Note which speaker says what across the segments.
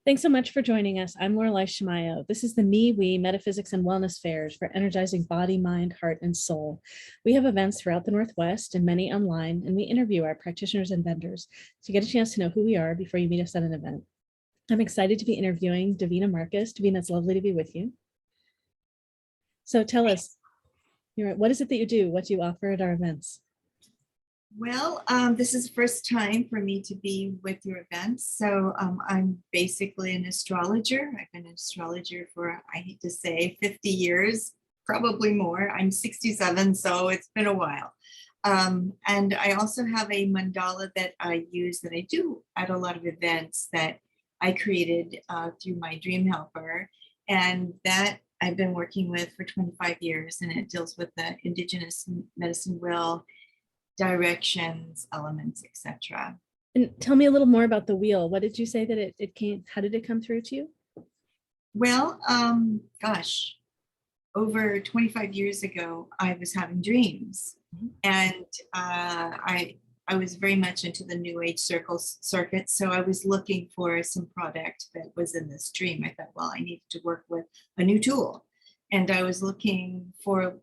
Speaker 1: Thanks so much for joining us. I'm Lorelei Shamayo. This is the MeWe Metaphysics and Wellness Fairs for energizing body, mind, heart, and soul. We have events throughout the Northwest and many online, and we interview our practitioners and vendors to get a chance to know who we are before you meet us at an event. I'm excited to be interviewing Davina Marcus. Davina, it's lovely to be with you. So tell us, what is it that you do? What do you offer at our events?
Speaker 2: Well, this is the first time for me to be with your events. So I'm basically an astrologer. I've been an astrologer for, I hate to say, 50 years, probably more. I'm 67, so it's been a while. And I also have a mandala that I use that I do at a lot of events that I created through my dream helper. And that I've been working with for 25 years, and it deals with the indigenous medicine wheel, directions, elements, etc.
Speaker 1: And tell me a little more about the wheel. What did you say that it came? How did it come through to you?
Speaker 2: Well, gosh, over 25 years ago, I was having dreams, and I was very much into the New Age circuit. So I was looking for some product that was in this dream. I thought, well, I needed to work with a new tool, and I was looking for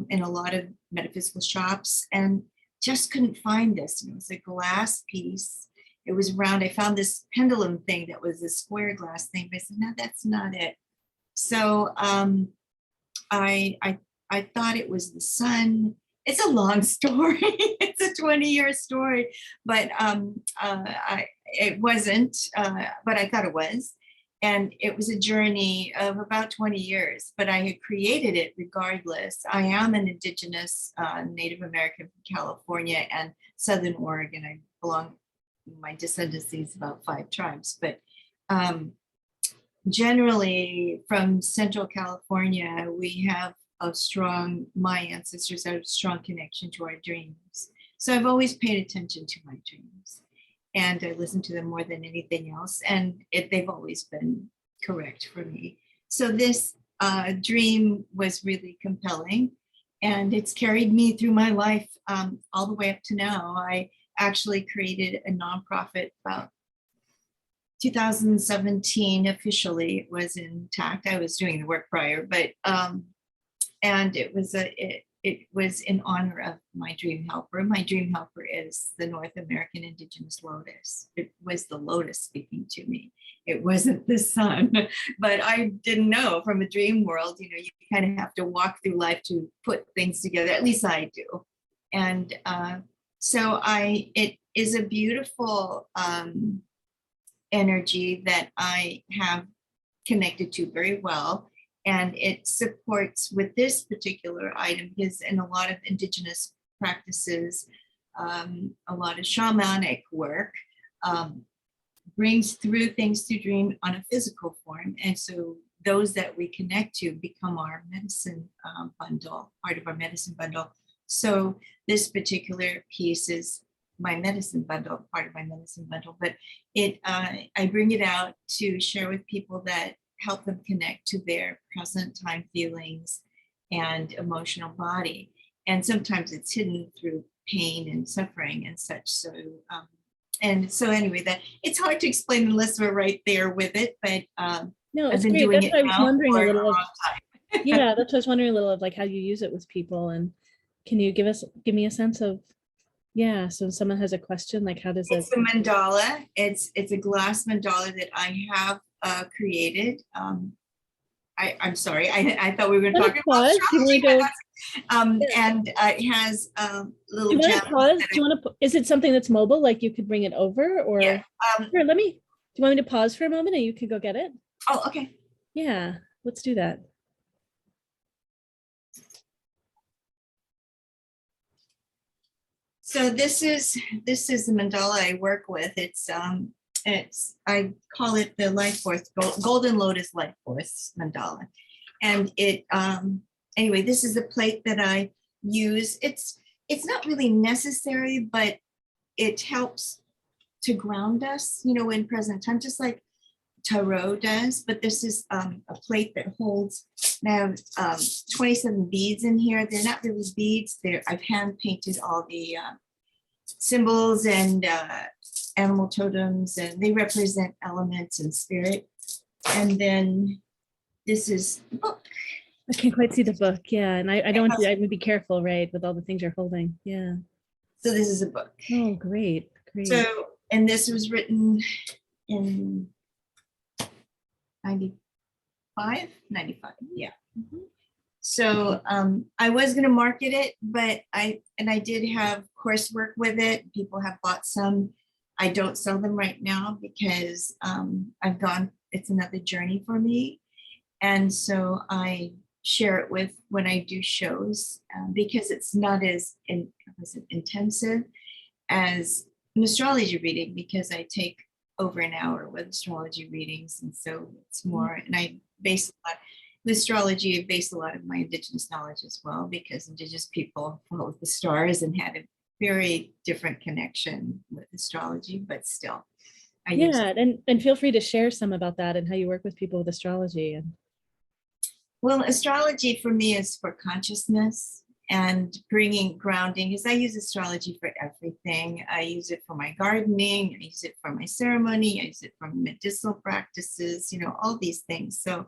Speaker 2: in a lot of metaphysical shops and just couldn't find this. And it was a glass piece. It was round. I found this pendulum thing that was a square glass thing, but I said, no, that's not it. So I thought it was the sun. It's a long story. It's a 20-year story, but it wasn't, but I thought it was. And it was a journey of about 20 years, but I had created it regardless. I am an indigenous Native American from California and Southern Oregon. I belong, my descendancy is about 5 tribes, but generally from Central California, we have a strong, my ancestors have a strong connection to our dreams. So I've always paid attention to my dreams. And I listen to them more than anything else. And they've always been correct for me. So this dream was really compelling. And it's carried me through my life all the way up to now. I actually created a nonprofit about 2017 officially. It was intact. I was doing the work prior, but and it was in honor of my dream helper. My dream helper is the North American Indigenous Lotus. It was the Lotus speaking to me. It wasn't the sun, but I didn't know from a dream world, you kind of have to walk through life to put things together. At least I do. And so it is a beautiful energy that I have connected to very well. And it supports with this particular item because in a lot of indigenous practices, a lot of shamanic work brings through things to dream on a physical form. And so those that we connect to become our medicine bundle, part of our medicine bundle. So this particular piece is my medicine bundle, part of my medicine bundle, but I bring it out to share with people that help them connect to their present time feelings and emotional body. And sometimes it's hidden through pain and suffering and such. So, and so anyway, that it's hard to explain unless we're right there with it, but
Speaker 1: no,
Speaker 2: it's
Speaker 1: I've been
Speaker 2: great.
Speaker 1: Doing that's it now I was wondering
Speaker 2: for
Speaker 1: a little
Speaker 2: a long time.
Speaker 1: Yeah, that's what I was wondering a little of, like how you use it with people. And can you give me a sense of, so if someone has a question, like how does it?
Speaker 2: It's a mandala. It's a glass mandala that I have created. I'm sorry, I thought we were going to talk about astrology, and it has little gems.
Speaker 1: Do you want to? Is it something that's mobile, like you could bring it over, or
Speaker 2: yeah,
Speaker 1: here? Do you want me to pause for a moment, and you could go get it?
Speaker 2: Oh, okay.
Speaker 1: Yeah, let's do that.
Speaker 2: So this is the mandala I work with. It's I call it the life force, golden lotus life force mandala. And it anyway, this is a plate that I use. It's not really necessary, but it helps to ground us, in present time, just like tarot does. But this is a plate that holds, I have 27 beads in here. They're not really beads. I've hand painted all the symbols and animal totems, and they represent elements and spirit. And then this is the book.
Speaker 1: I can't quite see the book. Yeah. And I don't want to, I would be careful, right, with all the things you're holding. Yeah.
Speaker 2: So this is a book.
Speaker 1: Oh, great. Great.
Speaker 2: So, and this was written in 95, yeah.
Speaker 1: Mhm.
Speaker 2: So I was going to market it, but I did have coursework with it. People have bought some. I don't sell them right now because it's another journey for me. And so I share it with when I do shows because it's not as intensive as an astrology reading, because I take over an hour with astrology readings. And so it's more, and I base a lot, with astrology, I base a lot of my Indigenous knowledge as well, because Indigenous people follow the stars and had a very different connection with astrology, but still.
Speaker 1: Yeah, and feel free to share some about that and how you work with people with astrology. And
Speaker 2: well, astrology for me is for consciousness and bringing grounding, because I use astrology for everything. I use it for my gardening, I use it for my ceremony, I use it for medicinal practices, all these things. So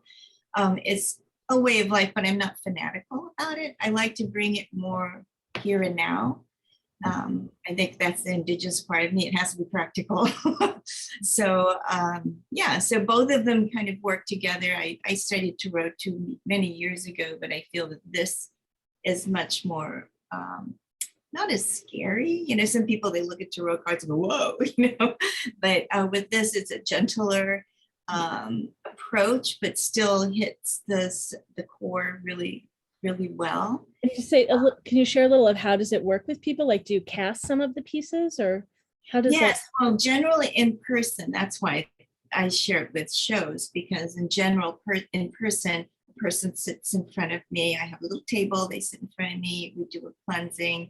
Speaker 2: it's a way of life, but I'm not fanatical about it. I like to bring it more here and now. I think that's the Indigenous part of me. It has to be practical. So so both of them kind of work together. I studied Tarot many years ago, but I feel that this is much more not as scary. Some people, they look at Tarot cards and go, whoa, but with this, it's a gentler approach, but still hits the core really, really well.
Speaker 1: Can you share a little of how does it work with people? Like, do you cast some of the pieces, or how does
Speaker 2: Yes, well, generally in person. That's why I share it with shows, because in general, in person, the person sits in front of me. I have a little table, they sit in front of me, we do a cleansing,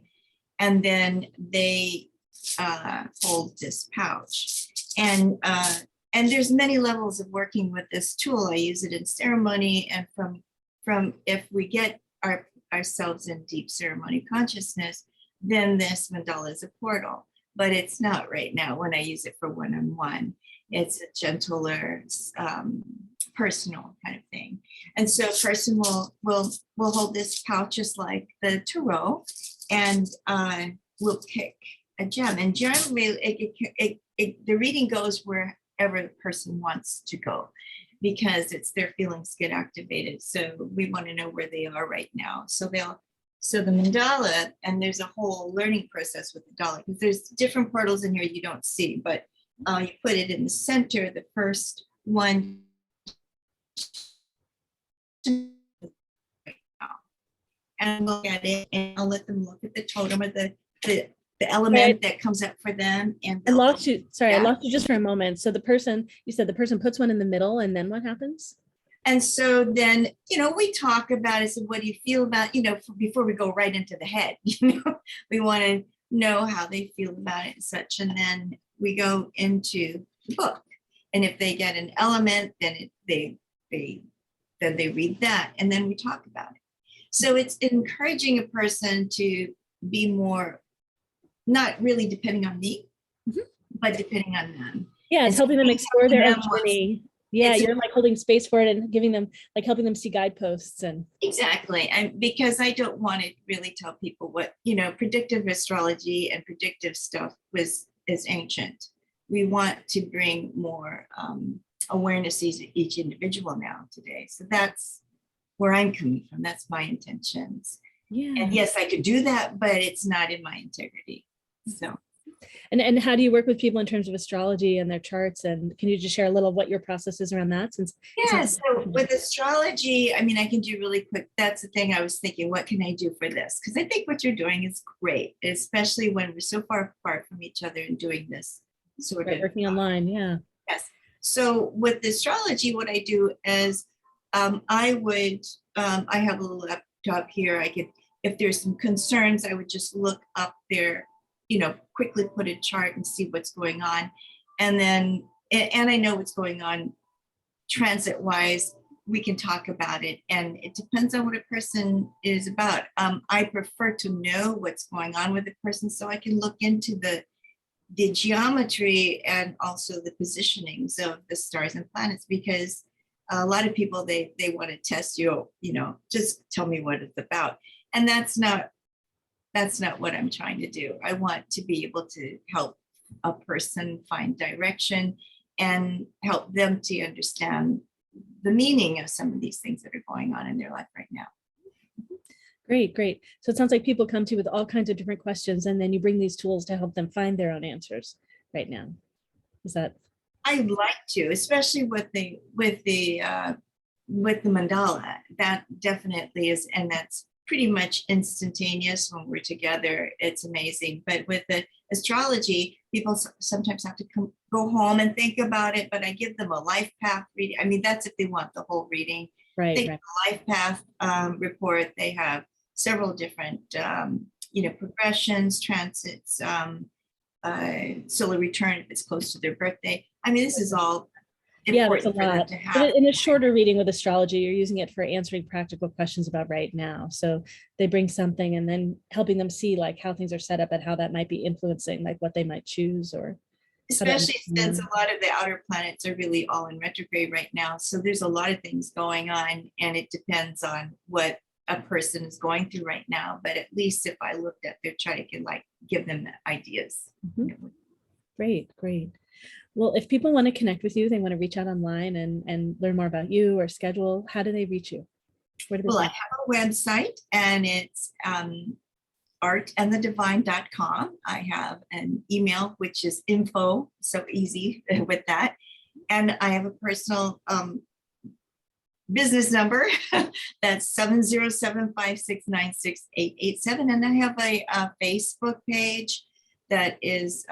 Speaker 2: and then they hold this pouch. And there's many levels of working with this tool. I use it in ceremony, and from if we get ourselves in deep ceremony consciousness, then this mandala is a portal. But it's not right now when I use it for one-on-one. It's a gentler, personal kind of thing. And so a person will hold this pouch just like the tarot, and will pick a gem. And generally, the reading goes wherever the person wants to go, because it's their feelings get activated. So we want to know where they are right now. So the mandala, and there's a whole learning process with the mandala, because there's different portals in here you don't see, but you put it in the center, the first one, and look at it, and I'll let them look at the totem or the element that comes up for them. And
Speaker 1: I lost you. Sorry, I lost you just for a moment. So you said the person puts one in the middle, and then what happens?
Speaker 2: And so then, we talk about it. So what do you feel about, before we go right into the head, we want to know how they feel about it and such. And then we go into the book. And if they get an element, then they read that, and then we talk about it. So it's encouraging a person to be more, not really depending on me, but depending on them.
Speaker 1: Yeah, it's helping them explore their own journey. Yeah, you're like holding space for it and giving them, like helping them see guideposts. And
Speaker 2: exactly. And because I don't want to really tell people what, predictive astrology and predictive stuff is ancient. We want to bring more awareness to each individual now today. So that's where I'm coming from. That's my intentions.
Speaker 1: Yeah.
Speaker 2: And yes, I could do that, but it's not in my integrity. So.
Speaker 1: And how do you work with people in terms of astrology and their charts? And can you just share a little of what your process is around that? So
Speaker 2: with astrology, I can do really quick. That's the thing I was thinking, what can I do for this? Because I think what you're doing is great, especially when we're so far apart from each other and doing this sort of
Speaker 1: working online. Yeah.
Speaker 2: Yes. So with astrology, what I do is I have a little laptop here. If there's some concerns, I would just look up there, quickly put a chart and see what's going on. And then, and I know what's going on transit wise, we can talk about it. And it depends on what a person is about. I prefer to know what's going on with the person so I can look into the geometry and also the positionings of the stars and planets, because a lot of people, they want to test you, just tell me what it's about. And that's not what I'm trying to do. I want to be able to help a person find direction and help them to understand the meaning of some of these things that are going on in their life right now.
Speaker 1: Great, great. So it sounds like people come to you with all kinds of different questions, and then you bring these tools to help them find their own answers right now. Is that?
Speaker 2: I'd like to, especially with the mandala. That definitely is, and that's pretty much instantaneous when we're together. It's amazing. But with the astrology, people sometimes have to go home and think about it. But I give them a life path reading. I mean, that's if they want the whole reading.
Speaker 1: Right.
Speaker 2: They get a life path report. They have several different, progressions, transits, solar return if it's close to their birthday. I mean, this is all important for them to have.
Speaker 1: But in a shorter reading with astrology, you're using it for answering practical questions about right now. So they bring something and then helping them see like how things are set up and how that might be influencing like what they might choose, or
Speaker 2: especially since a lot of the outer planets are really all in retrograde right now. So there's a lot of things going on, and it depends on what a person is going through right now. But at least if I looked at their chart, I could like give them ideas.
Speaker 1: Mm-hmm. Great, great. Well, if people want to connect with you, they want to reach out online and learn more about you or schedule, how do they reach you?
Speaker 2: I have a website, and it's artandthedivine.com. I have an email, which is info, so easy with that. And I have a personal business number that's 707-569-6887. And I have a Facebook page that is,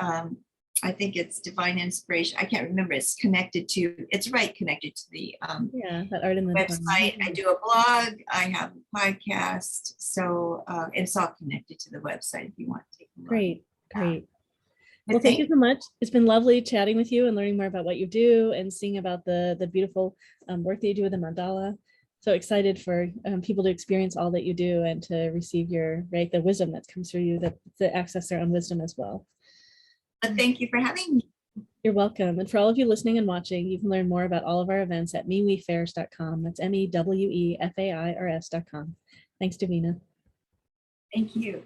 Speaker 2: I think it's Divine Inspiration. I can't remember. It's connected to the
Speaker 1: that Art in the
Speaker 2: website. I do a blog. I have a podcast. So it's all connected to the website if you want to take a look.
Speaker 1: Great. Well, thank you so much. It's been lovely chatting with you and learning more about what you do and seeing about the beautiful work that you do with the mandala. So excited for people to experience all that you do and to receive the wisdom that comes through you, to access their own wisdom as well.
Speaker 2: Thank you for having me.
Speaker 1: You're welcome. And for all of you listening and watching, you can learn more about all of our events at MeWeFairs.com. That's MEWEFAIRS.com. Thanks, Davina.
Speaker 2: Thank you.